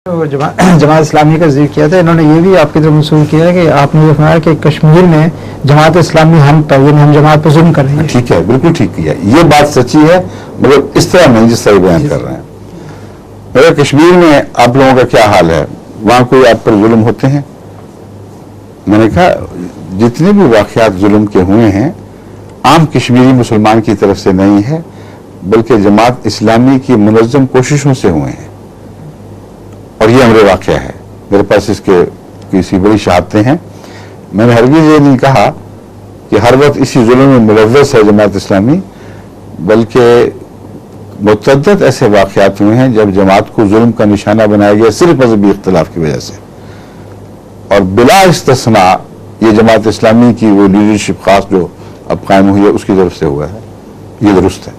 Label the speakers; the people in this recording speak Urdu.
Speaker 1: جماعت اسلامی کا ذکر کیا تھا، انہوں نے یہ بھی آپ کی طرف منسوخ کیا ہے کہ آپ نے یہ فرمایا کہ کشمیر میں جماعت اسلامی ہم پر یعنی ہم جماعت پر ظلم کر رہی ہے.
Speaker 2: ٹھیک ہے، بالکل ٹھیک کیا، یہ بات سچی ہے، مگر اس طرح نہیں جس طرح بیان کر رہے ہیں. مگر کشمیر میں آپ لوگوں کا کیا حال ہے؟ وہاں کوئی آپ پر ظلم ہوتے ہیں؟ میں نے کہا جتنے بھی واقعات ظلم کے ہوئے ہیں عام کشمیری مسلمان کی طرف سے نہیں ہے، بلکہ جماعت اسلامی کی منظم کوششوں سے ہوئے ہیں، اور یہ امر واقعہ ہے. میرے پاس اس کے کسی بڑی شہادتیں ہیں. میں نے ہرگز یہ نہیں کہا کہ ہر وقت اسی ظلم میں ملوث ہے جماعت اسلامی، بلکہ متعدد ایسے واقعات ہوئے ہیں جب جماعت کو ظلم کا نشانہ بنایا گیا صرف مذہبی اختلاف کی وجہ سے، اور بلا استثناء یہ جماعت اسلامی کی وہ لیڈرشپ خاص جو اب قائم ہوئی ہے اس کی طرف سے ہوا ہے. یہ درست ہے.